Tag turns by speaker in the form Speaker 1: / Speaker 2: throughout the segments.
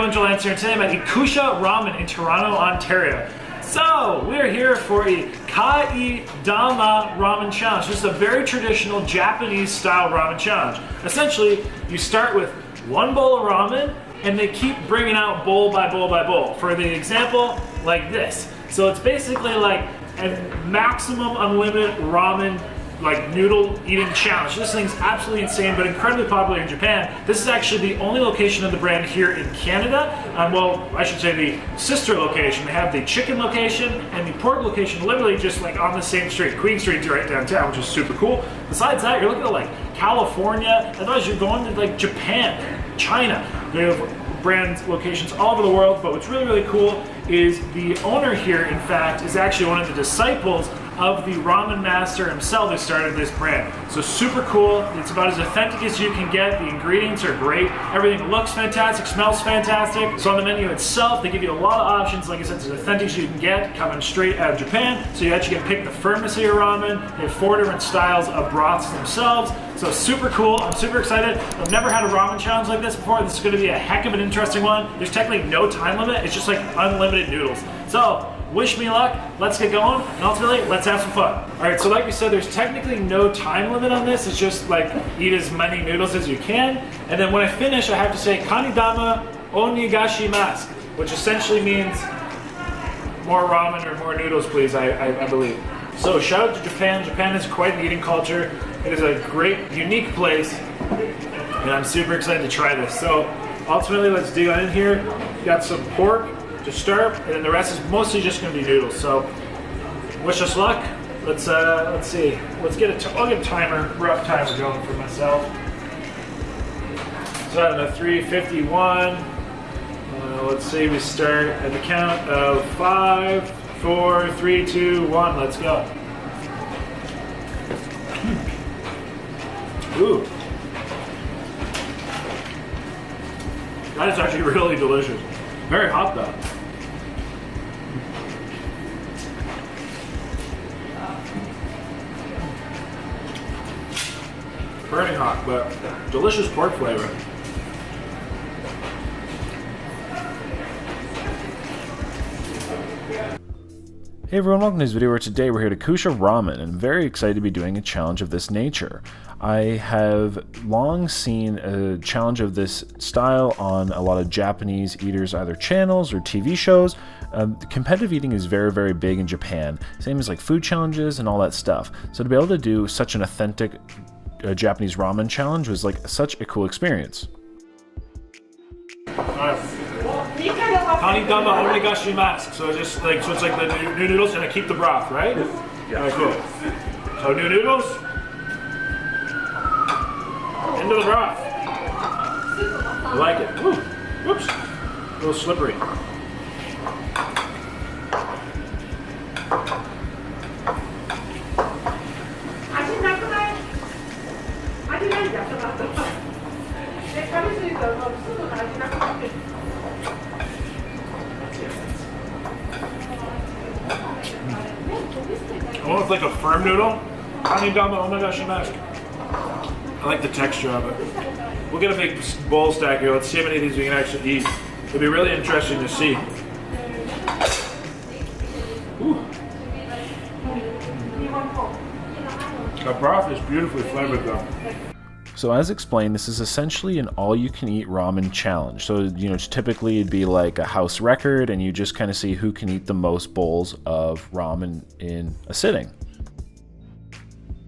Speaker 1: everyone, Joel Lance here, and today I'm at Ikusha Ramen in Toronto, Ontario. So, we're here for a Kaedama ramen challenge. This is a very traditional Japanese style ramen challenge. Essentially, you start with one bowl of ramen, and they keep bringing out bowl by bowl by bowl. For the example, like this. So it's basically like a maximum unlimited ramen noodle eating challenge. This thing's absolutely insane, but incredibly popular in Japan. This is actually the only location of the brand here in Canada. Well, I should say the sister location. They have the chicken location and the pork location literally just like on the same street. Queen Street's right downtown, which is super cool. Besides that, you're looking at like California. Otherwise, you're going to like Japan, China. They have brand locations all over the world, but what's really, really cool is the owner here, in fact, is actually one of the disciples of the ramen master himself who started this brand. So super cool. It's about as authentic as you can get. The ingredients are great. Everything looks fantastic, smells fantastic. So on the menu itself, they give you a lot of options. Like I said, it's as authentic as you can get, coming straight out of Japan. So you actually can pick the firmness of your ramen. They have 4 different styles of broths themselves. So super cool. I'm super excited. I've never had a ramen challenge like this before. This is going to be a heck of an interesting one. There's technically no time limit. It's just like unlimited noodles. So wish me luck, let's get going, and ultimately, let's have some fun. All right, so like we said, there's technically no time limit on this. It's just like, eat as many noodles as you can. And then when I finish, I have to say, Kaedama onigashimasu, which essentially means more ramen or more noodles, please, I believe. So shout out to Japan. Japan has quite an eating culture. It is a great, unique place, and I'm super excited to try this. So ultimately, let's dig on in here. Got some pork to start, and then the rest is mostly just going to be noodles. So, wish us luck. Let's see. I'll get a timer, rough timer going for myself. So at a 3:51. Let's see. We start at the count of 5, 4, 3, 2, 1. Let's go. Ooh, that is actually really delicious. Very hot though. Burning hot, but delicious pork flavor.
Speaker 2: Hey everyone, welcome to this video where today we're here at Ikusha Ramen, and I'm very excited to be doing a challenge of this nature. I have long seen a challenge of this style on a lot of Japanese eaters, either channels or TV shows. Competitive eating is very, very big in Japan, same as like food challenges and all that stuff. So to be able to do such an authentic Japanese ramen challenge was like such a cool experience.
Speaker 1: Kaedama onigashimasu. So it's like the new noodles, and I keep the broth, right? Yeah. All right, cool. So new noodles into the broth. I like it. Ooh, whoops, a little slippery. I want like a firm noodle. Kaedama onigashimasu. I like the texture of it. We'll get a big bowl stack here. Let's see how many of these we can actually eat. It'll be really interesting to see. Ooh. The broth is beautifully flavored though.
Speaker 2: So as explained, this is essentially an all-you-can-eat ramen challenge. So, typically it'd be like a house record, and you just kind of see who can eat the most bowls of ramen in a sitting.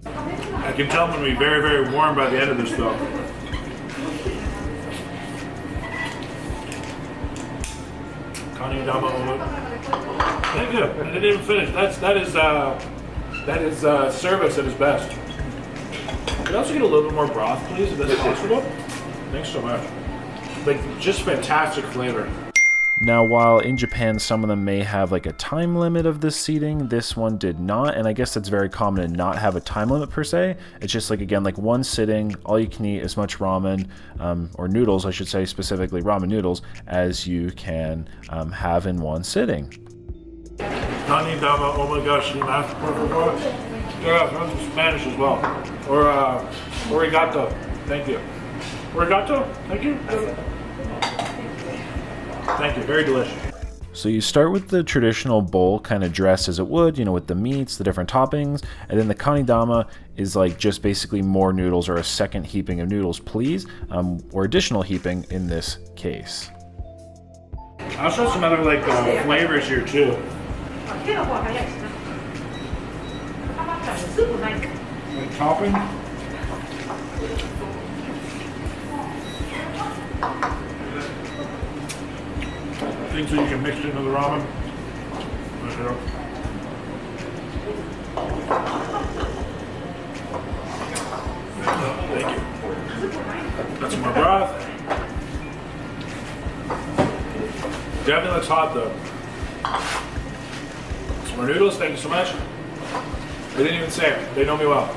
Speaker 1: I can tell I'm going to be very, very warm by the end of this though. Thank you. I didn't even finish. That is service at its best. Could I also get a little bit more broth, please, if that's possible? Thanks so much. Like, just fantastic flavor.
Speaker 2: Now, while in Japan some of them may have like a time limit of this seating, this one did not, and I guess that's very common to not have a time limit per se. It's just like, again, like one sitting, all you can eat as much ramen, or noodles, I should say, specifically ramen noodles, as you can have in one sitting.
Speaker 1: Kaedama onigashimasu, por favor. Yeah, I'm Spanish as well. Or arigato. Thank you. Arigato? Thank you. Thank you, very delicious.
Speaker 2: So you start with the traditional bowl, kind of dressed as it would, with the meats, the different toppings, and then the Kaedama is like just basically more noodles, or a second heaping of noodles, please, or additional heaping in this case.
Speaker 1: I'll show some other flavors here too. Like topping. Things that you can mix into the ramen. Right there. Thank you. Got some more broth. Definitely looks hot though. Some more noodles, thank you so much. They didn't even say it. They know me well.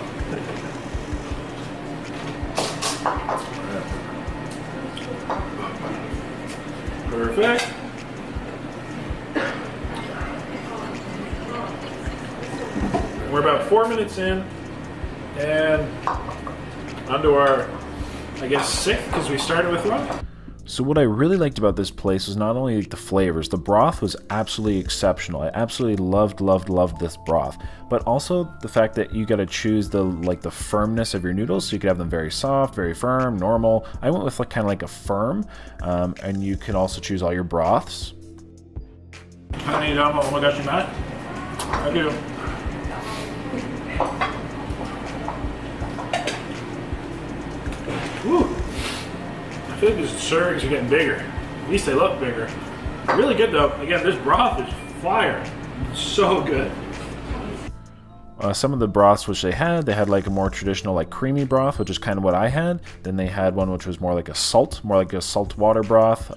Speaker 1: Perfect. We're about 4 minutes in, and onto our, I guess, sixth, because we started with one.
Speaker 2: So what I really liked about this place was not only the flavors, the broth was absolutely exceptional. I absolutely loved this broth, but also the fact that you got to choose the firmness of your noodles, so you could have them very soft, very firm, normal. I went with kind of like a firm, and you can also choose all your broths.
Speaker 1: Kaedama, oh my gosh, you Matt? I do. Woo! I feel like these servings are getting bigger. At least they look bigger. Really good though. Again, this broth is fire. It's so good.
Speaker 2: Some of the broths which they had like a more traditional creamy broth, which is kind of what I had. Then they had one which was more like a salt water broth,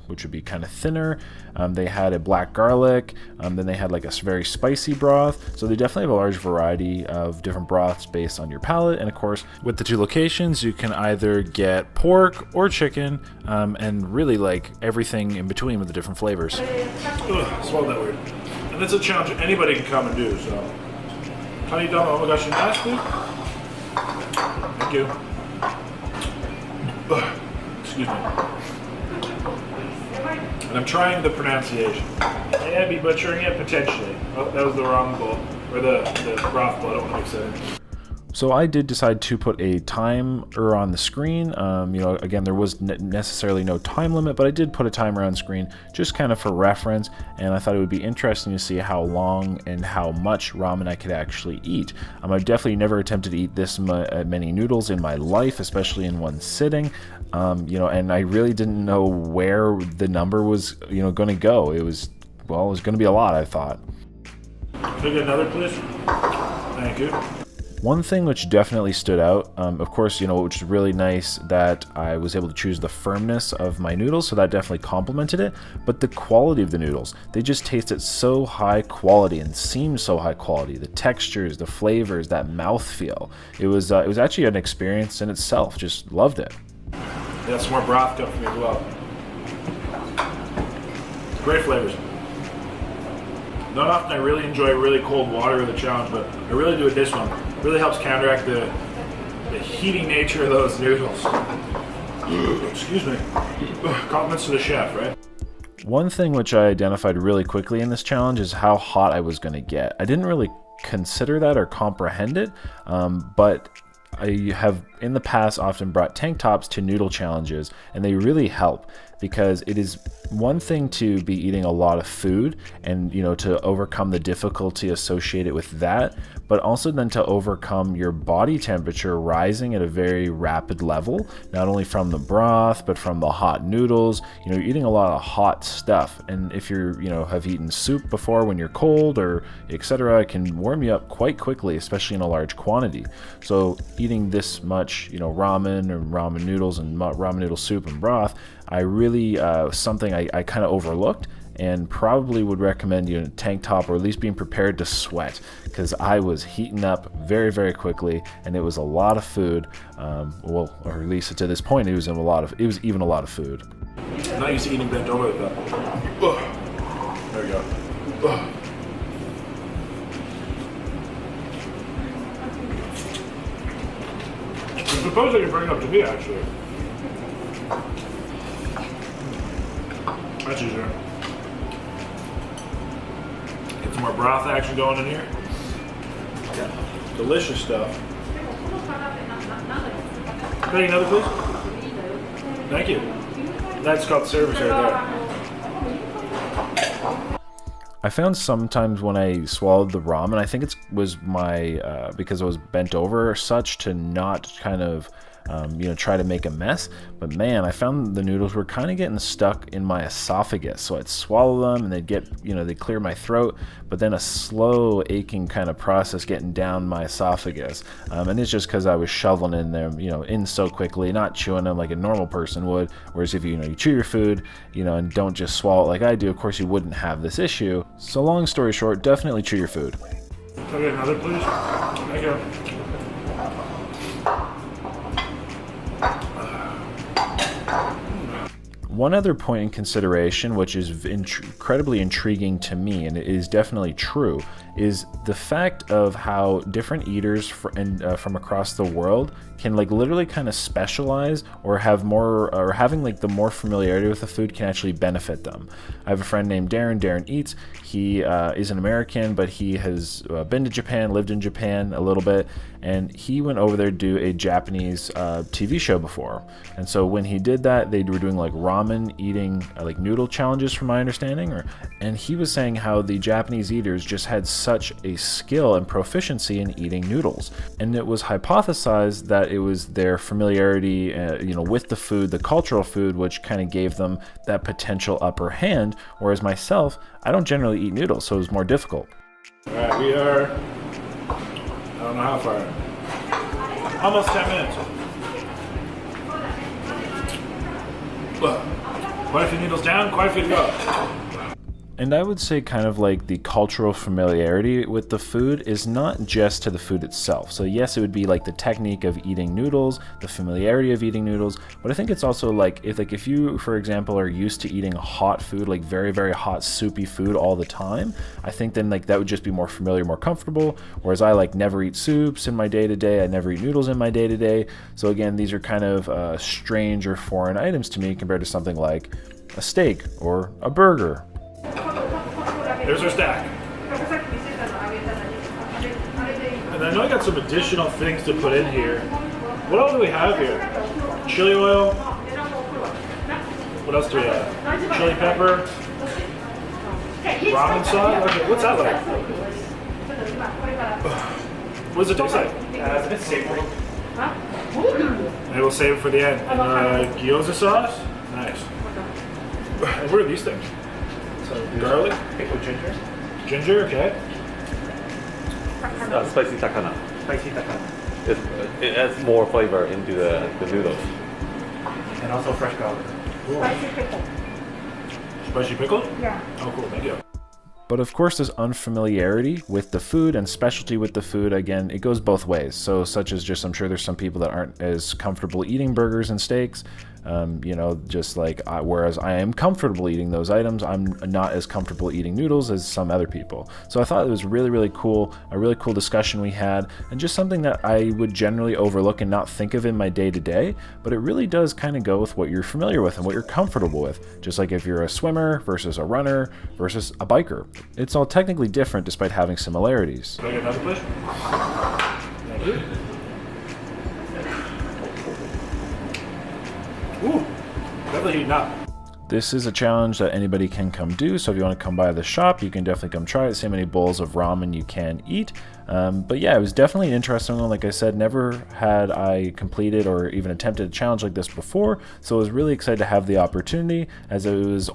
Speaker 2: which would be kind of thinner. They had a black garlic. Then they had a very spicy broth. So they definitely have a large variety of different broths based on your palate. And of course, with the two locations, you can either get pork or chicken, and really everything in between with the different flavors.
Speaker 1: Ugh, swallowed that weird. And that's a challenge anybody can come and do, so. Kaedama, oh my gosh, you nasty. Thank you. Ugh, excuse me. And I'm trying the pronunciation. May I be butchering it? Potentially. Oh, that was the wrong bowl. Or the broth bowl, I don't want to mix that in.
Speaker 2: So I did decide to put a timer on the screen. Again, there was necessarily no time limit, but I did put a timer on screen just kind of for reference, and I thought it would be interesting to see how long and how much ramen I could actually eat. I've definitely never attempted to eat this many noodles in my life, especially in one sitting. And I really didn't know where the number was, going to go. It was going to be a lot, I thought.
Speaker 1: Can I get another, please? Thank you.
Speaker 2: One thing which definitely stood out, of course, which is really nice that I was able to choose the firmness of my noodles, so that definitely complemented it, but the quality of the noodles. They just tasted so high quality and seemed so high quality. The textures, the flavors, that mouthfeel. It was actually an experience in itself. Just loved it.
Speaker 1: Yeah, some more broth come for me as well. Great flavors. Not often I really enjoy really cold water with a challenge, but I really do with this one. It really helps counteract the heating nature of those noodles. Excuse me. Compliments to the chef, right?
Speaker 2: One thing which I identified really quickly in this challenge is how hot I was going to get. I didn't really consider that or comprehend it, but I have in the past often brought tank tops to noodle challenges, and they really help, because it is one thing to be eating a lot of food and to overcome the difficulty associated with that, but also then to overcome your body temperature rising at a very rapid level, not only from the broth but from the hot noodles. You're eating a lot of hot stuff, and if you're have eaten soup before when you're cold or etc., it can warm you up quite quickly, especially in a large quantity. So eating this much ramen or ramen noodles and ramen noodle soup and broth, I really something I kind of overlooked, and probably would recommend a tank top, or at least being prepared to sweat, because I was heating up very, very quickly, and it was a lot of food. Or at least to this point, it was even a lot of food.
Speaker 1: I'm not used to eating bent over like that. Ugh. There we go. Ugh. I suppose I can bring it up to me, actually. That's easier. Get some more broth action going in here. Yeah. Delicious stuff. Can I get another, please? Thank you. That's called service right there.
Speaker 2: I found sometimes when I swallowed the ramen, I think it was my, because I was bent over or such, to not kind of, try to make a mess. But man, I found the noodles were kind of getting stuck in my esophagus. So I'd swallow them and they'd get, they'd clear my throat, but then a slow aching kind of process getting down my esophagus. And it's just because I was shoveling in them, in so quickly, not chewing them like a normal person would. Whereas if you chew your food, and don't just swallow it like I do, of course you wouldn't have this issue. So long story short, definitely chew your food.
Speaker 1: Can I get another, please? Thank you.
Speaker 2: One other point in consideration, which is incredibly intriguing to me, and it is definitely true, is the fact of how different eaters from across the world can literally kind of specialize or have more, or having the more familiarity with the food can actually benefit them. I have a friend named Darren. Darren eats. He is an American, but he has been to Japan, lived in Japan a little bit, and he went over there to do a Japanese TV show before. And so when he did that, they were doing ramen eating noodle challenges, from my understanding, and he was saying how the Japanese eaters just had such a skill and proficiency in eating noodles, and it was hypothesized that it was their familiarity with the food, the cultural food, which kind of gave them that potential upper hand, whereas myself, I don't generally eat noodles, so it was more difficult.
Speaker 1: All right, we are, I don't know how far, almost 10 minutes. Look, quite a few noodles down, quite a few to go.
Speaker 2: And I would say kind of the cultural familiarity with the food is not just to the food itself. So yes, it would be the technique of eating noodles, the familiarity of eating noodles, but I think it's also if you, for example, are used to eating hot food, very, very hot, soupy food all the time, I think then that would just be more familiar, more comfortable, whereas I never eat soups in my day-to-day, I never eat noodles in my day-to-day. So again, these are kind of strange or foreign items to me compared to something like a steak or a burger.
Speaker 1: There's our stack. And I know I got some additional things to put in here. What else do we have here? Chili oil. What else do we have? Chili pepper. Ramen sauce. Okay, what's that like? What does it taste like?
Speaker 3: It's a bit savory.
Speaker 1: Maybe we'll save it for the end. And gyoza sauce. Nice. And what are these things?
Speaker 3: So
Speaker 1: Garlic?
Speaker 3: pickled ginger.
Speaker 1: Ginger, okay.
Speaker 4: Spicy takana.
Speaker 3: Spicy takana.
Speaker 4: It adds more flavor into the noodles.
Speaker 3: And also fresh garlic.
Speaker 5: Spicy pickle.
Speaker 1: Spicy pickle?
Speaker 5: Yeah.
Speaker 1: Oh, cool, thank you.
Speaker 2: But of course, this unfamiliarity with the food and specialty with the food, again, it goes both ways. So such as just, I'm sure there's some people that aren't as comfortable eating burgers and steaks. Whereas I am comfortable eating those items, I'm not as comfortable eating noodles as some other people. So I thought it was really, really cool, a really cool discussion we had, and just something that I would generally overlook and not think of in my day-to-day, but it really does kind of go with what you're familiar with and what you're comfortable with. Just like if you're a swimmer versus a runner versus a biker. It's all technically different despite having similarities.
Speaker 1: Can I get another push? Thank you. Ooh, definitely heating up.
Speaker 2: This is a challenge that anybody can come do, so if you want to come by the shop, you can definitely come try it. See how many bowls of ramen you can eat. But yeah, it was definitely an interesting one. Like I said, never had I completed or even attempted a challenge like this before, so I was really excited to have the opportunity, as it was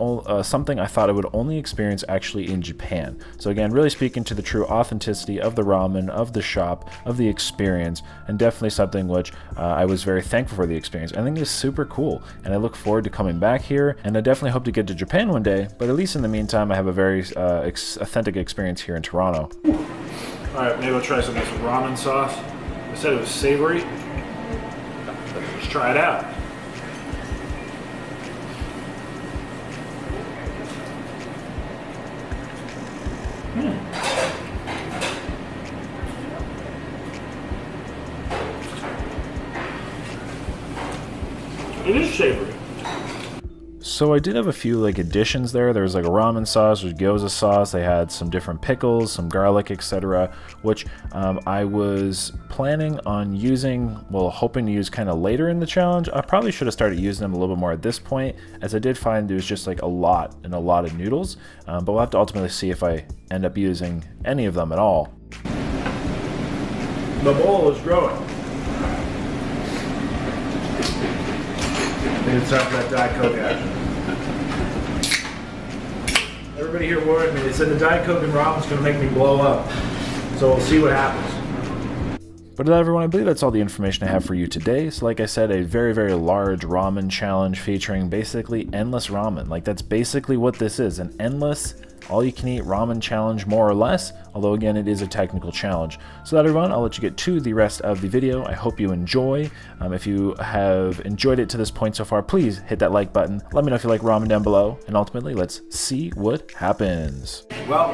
Speaker 2: something I thought I would only experience actually in Japan. So again, really speaking to the true authenticity of the ramen, of the shop, of the experience, and definitely something which I was very thankful for the experience. I think it's super cool, and I look forward to coming back here, and I definitely hope to get to Japan one day, but at least in the meantime, I have a very authentic experience here in Toronto.
Speaker 1: Alright, maybe I'll try some of this ramen sauce. I said it was savory. Let's try it out. It is savory.
Speaker 2: So I did have a few like additions there. There was like a ramen sauce, there's gyoza sauce. They had some different pickles, some garlic, etc., which I was planning on using, well, hoping to use kind of later in the challenge. I probably should have started using them a little bit more at this point, as I did find there was just like a lot of noodles. But we'll have to ultimately see if I end up using any of them at all.
Speaker 1: The bowl is growing. I think it's time for that Diet Coke action. Everybody here warned me. They said the Diet Coke and ramen's going to make me blow up. So we'll see what happens.
Speaker 2: But everyone, I believe that's all the information I have for you today. So like I said, a very, very large ramen challenge featuring basically endless ramen. Like that's basically what this is, an endless, all-you-can-eat ramen challenge, more or less. Although again, it is a technical challenge. So that, everyone, I'll let you get to the rest of the video. I hope you enjoy. If you have enjoyed it to this point so far, please hit that like button. Let me know if you like ramen down below. And ultimately, let's see what happens.
Speaker 1: Well,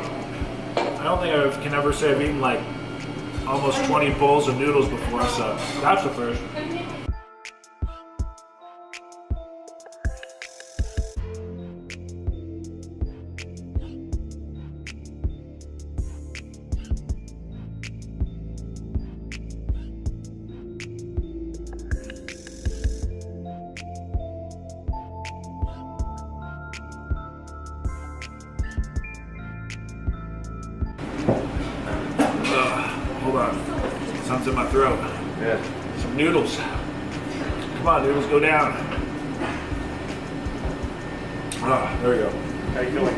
Speaker 1: I don't think I can ever say I've eaten like almost 20 bowls of noodles before, so that's the first. Hold on. Something's in my throat.
Speaker 4: Yeah.
Speaker 1: Some noodles. Come on, noodles, go down. Ah, there we go.
Speaker 3: How you feeling?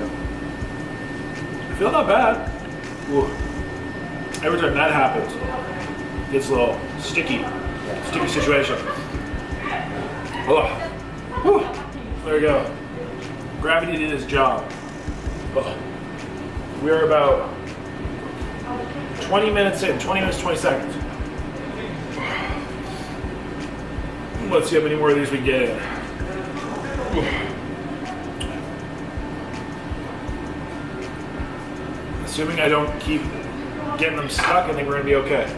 Speaker 1: I feel not bad. Ooh. Every time that happens, it gets a little sticky situation. Oh. Whew. There we go. Gravity did its job. Oh. We're about 20 minutes in, 20 minutes, 20 seconds. Let's see how many more of these we get in. Assuming I don't keep getting them stuck, I think we're gonna be okay.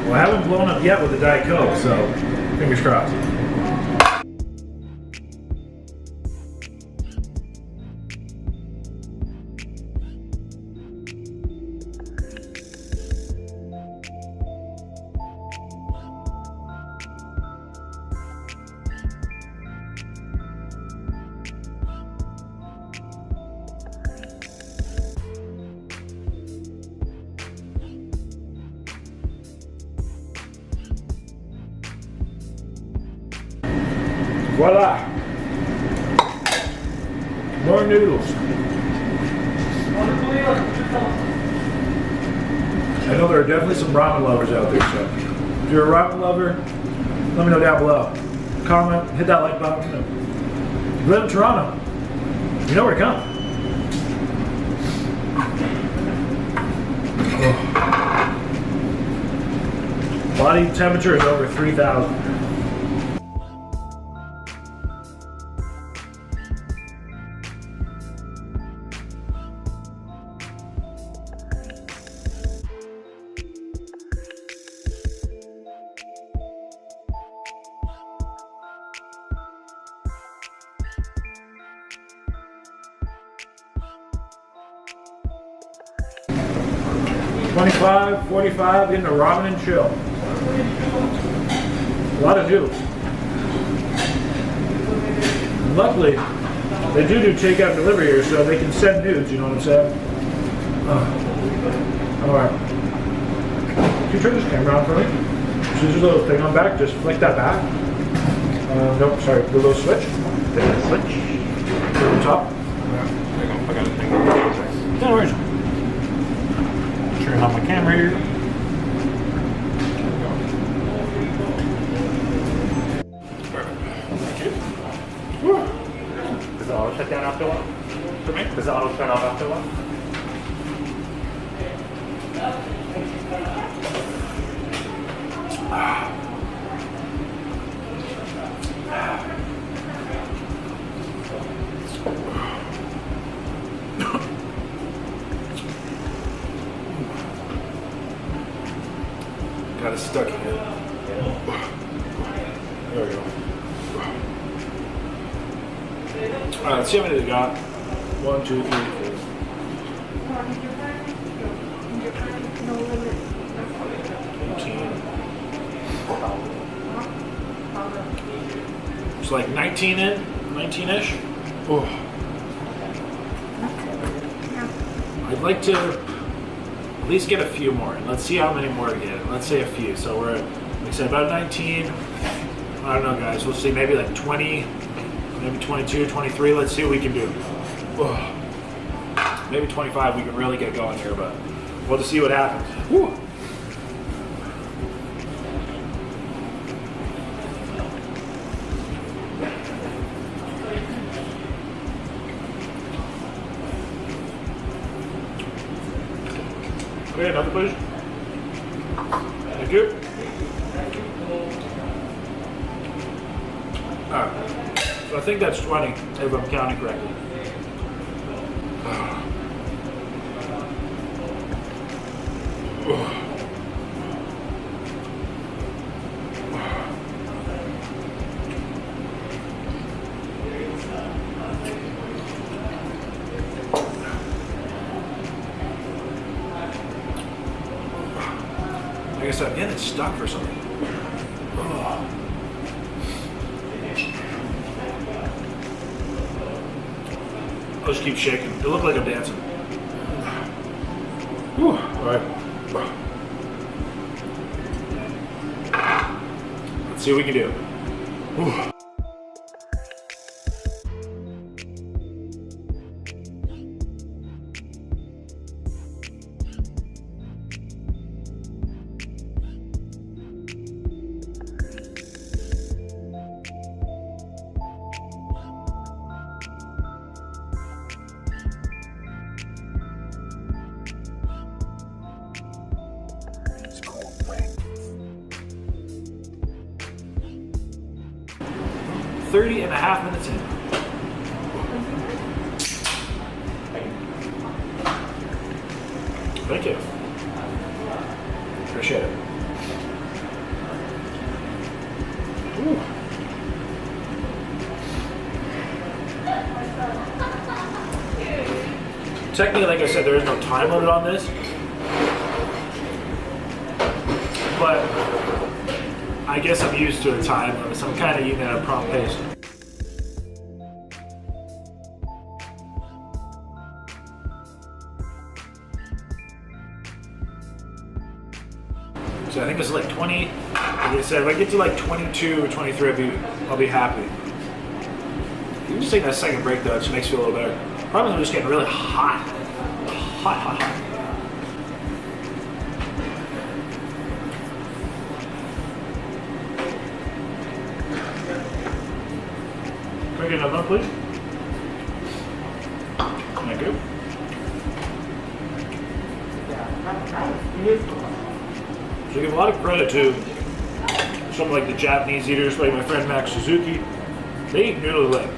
Speaker 1: Well, I haven't blown up yet with the Diet Coke, so fingers crossed. Voila! More noodles. I know there are definitely some ramen lovers out there, so if you're a ramen lover, let me know down below. Comment, hit that like button. If you live in Toronto, you know where to come. Oh. Body temperature is over 3,000. $25, $45, getting a ramen and chill. A lot of noodles. Luckily, they do takeout and delivery here, so they can send nudes, you know what I'm saying? Alright. Can you turn this camera on for me? So there's a little thing on back, just flick that back. Nope, sorry, the little switch. Switch. To the top. I got it. No worries. Turn on my camera here.
Speaker 3: Does the auto shut down after a while? For me? Does the auto turn off after a while?
Speaker 1: it's stuck in it. There we go. Alright, let's see how many we got. 1, 2, 3, 4. It's like 19 in, 19-ish. Oh. I'd like to at least get a few more. Let's see how many more we get. Let's say a few. So we're at, like I said, about 19. I don't know, guys. We'll see. Maybe like 20, maybe 22, 23. Let's see what we can do. Oh. Maybe 25. We can really get going here, but we'll just see what happens. Whew. Okay, another please. Thank you. Alright. So I think that's 20, if I'm counting correctly. Like I said, again, it's stuck for something. I'll just keep shaking. It looked like I'm dancing. Whew. All right. Let's see what we can do. Whew. Thirty and a half minutes in. Thank you. Appreciate it. Ooh. Technically, like I said, there is no time limit on this, but I guess I'm used to a time limit, so I'm kind of eating at a prompt pace. So I think it's like 20. Like I said, if I get to like 22 or 23, I'll be happy. You can just take that second break though, it just makes me feel a little better. Problem is I'm just getting really hot. Hot. Can I get another one, please? Thank you. So I give a lot of credit to some like the Japanese eaters, like my friend Max Suzuki. They eat noodle like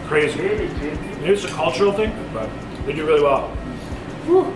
Speaker 1: crazy. Maybe it's a cultural thing, but they do really well. Whew.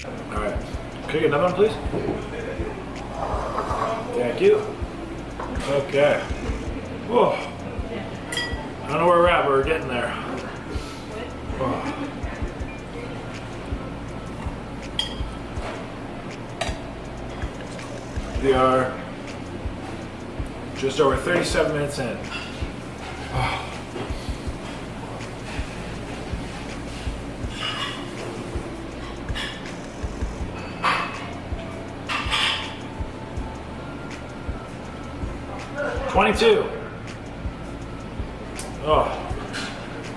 Speaker 1: All right. Can I get another one, please? Thank you. Okay. Whoa. I don't know where we're at, but we're getting there. Oh. We are just over 37 minutes in. Oh. $22. Oh,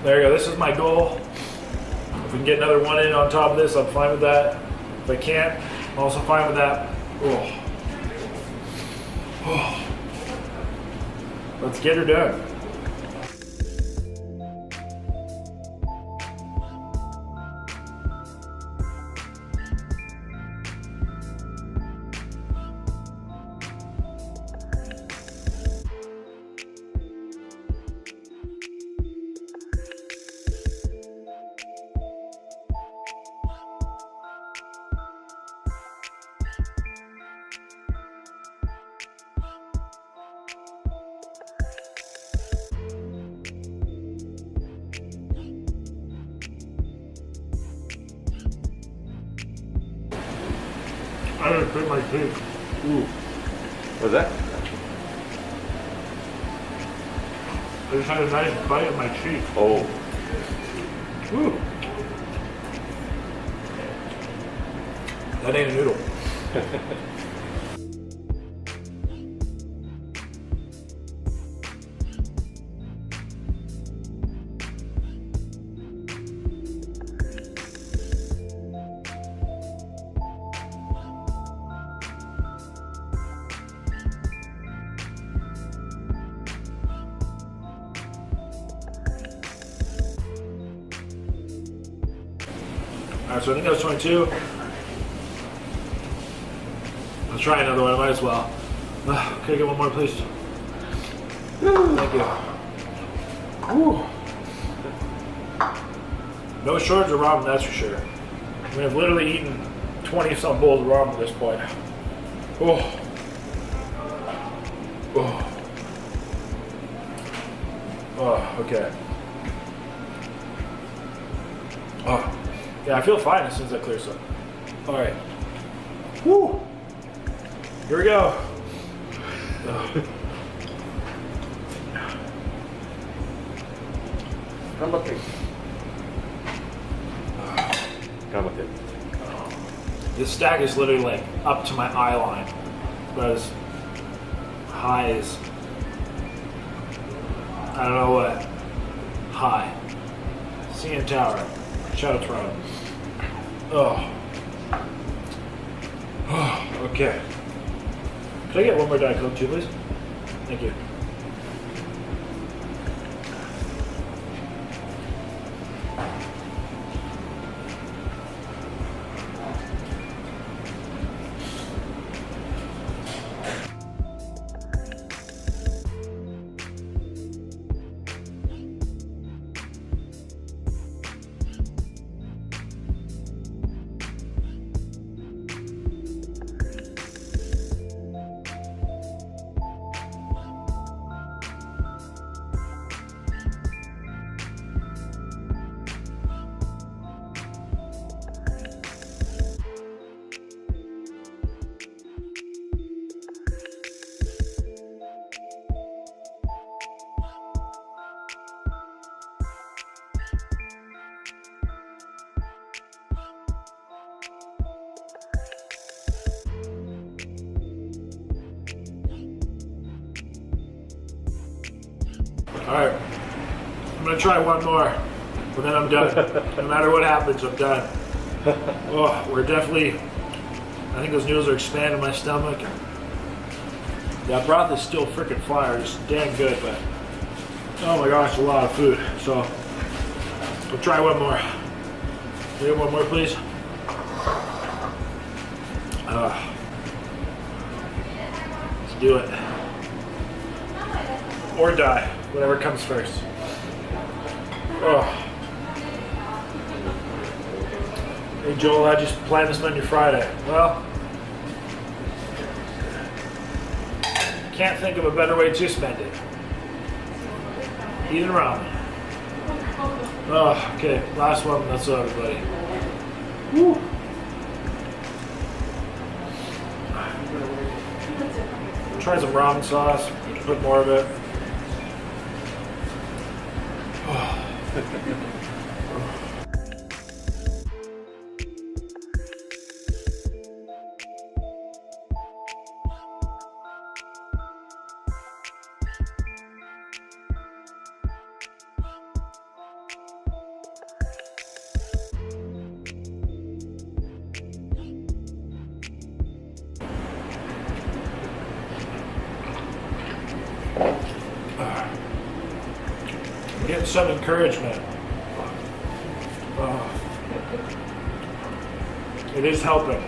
Speaker 1: there you go. This is my goal. If we can get another one in on top of this, I'm fine with that. If I can't, I'm also fine with that. Oh. Oh. Let's get her done. I gotta put my teeth. Ooh.
Speaker 4: What's that?
Speaker 1: I just had a nice bite of my cheek.
Speaker 4: Oh.
Speaker 1: Ooh. That ain't a noodle. Alright, so I think that was 22. Let's try another one, I might as well. Can I get one more, please? Thank you. Ooh. No shortage of ramen, that's for sure. I mean, I've literally eaten 20-some bowls of ramen at this point. Oh. Oh. Oh, okay. Oh. Yeah, I feel fine as soon as that clears up. All right. Woo! Here we go. This stack is literally like up to my eye line. About as high as, I don't know what. High. CN Tower. Shout out Toronto. Oh. Oh, okay. Can I get one more Diet Coke too, please? Thank you. Alright, I'm gonna try one more, but then I'm done. No matter what happens, I'm done. Oh, we're definitely, I think those noodles are expanding my stomach. That broth is still freaking fire, it's damn good, but oh my gosh, a lot of food. So, we'll try one more. Can we get one more, please? Let's do it. Or die. Whatever comes first. Oh. Hey Joel, how'd you plan this on your Friday? Well, can't think of a better way to spend it. Eating ramen. Oh, okay. Last one. That's all, everybody. Woo. Try some ramen sauce. Put more of it. Getting some encouragement. It is helping.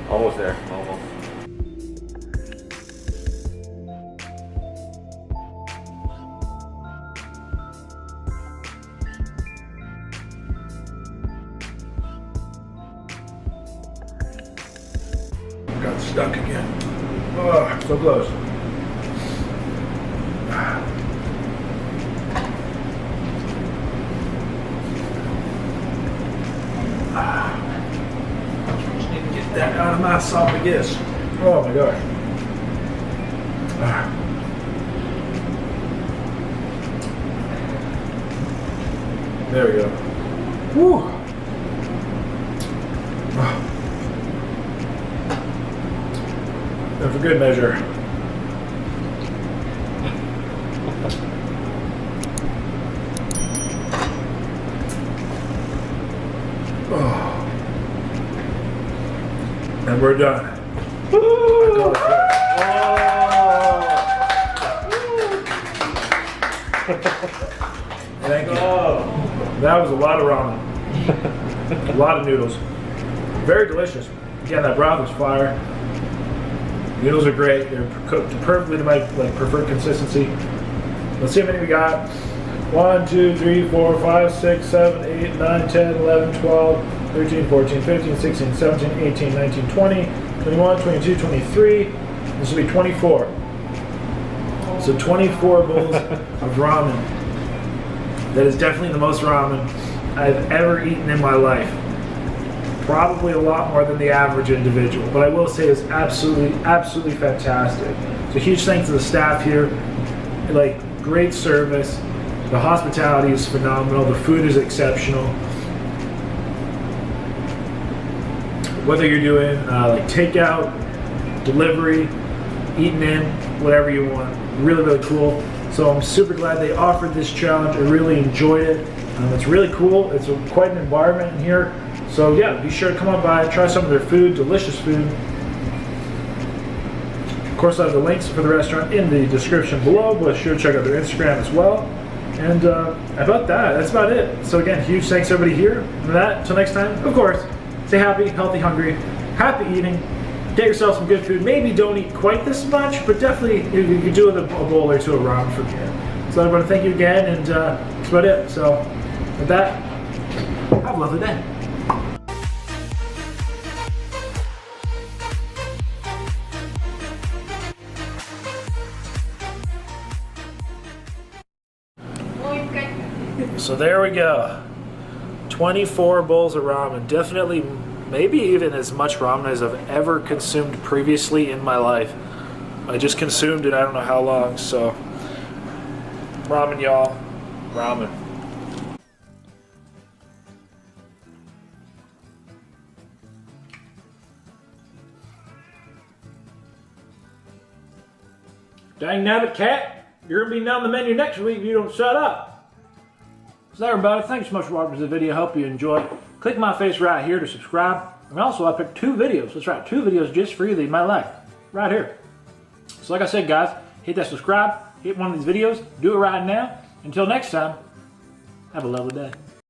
Speaker 4: Almost there. Almost.
Speaker 1: Got stuck again. Oh, so close. Just need to get that out of my esophagus. Oh my gosh. There we go. Woo. And for good measure. And we're done. Thank you. That was a lot of ramen. A lot of noodles. Very delicious. Again, that broth was fire. Noodles are great. They're cooked perfectly to my preferred consistency. Let's see how many we got. 1, 2, 3, 4, 5, 6, 7, 8, 9, 10, 11, 12, 13, 14, 15, 16, 17, 18, 19, 20, 21, 22, 23. This will be 24. So 24 bowls of ramen. That is definitely the most ramen I've ever eaten in my life. Probably a lot more than the average individual, but I will say it's absolutely fantastic. So huge thanks to the staff here. Like, great service. The hospitality is phenomenal. The food is exceptional. Whether you're doing like takeout, delivery, eating in, whatever you want. Really, really cool. So I'm super glad they offered this challenge. I really enjoyed it. It's really cool. It's quite an environment in here. So yeah, be sure to come on by, try some of their food, delicious food. Of course, I have the links for the restaurant in the description below, but be sure to check out their Instagram as well. And about that's about it. So again, huge thanks to everybody here. And that, until next time, of course, stay happy, healthy, hungry, happy eating. Get yourself some good food. Maybe don't eat quite this much, but definitely you could do a bowl or two of ramen from here. So I want to thank you again, and that's about it. So with that, have a lovely day. So there we go. 24 bowls of ramen. Definitely, maybe even as much ramen as I've ever consumed previously in my life. I just consumed it, I don't know how long, so. Ramen, y'all. Ramen. Dang nabbit cat, you're gonna be down the menu next week if you don't shut up. So everybody, thanks so much for watching this video. Hope you enjoyed. Click my face right here to subscribe. And also I picked 2 videos. That's right, 2 videos just for you that you might like. Right here. So like I said, guys, hit that subscribe, hit one of these videos, do it right now. Until next time, have a lovely day.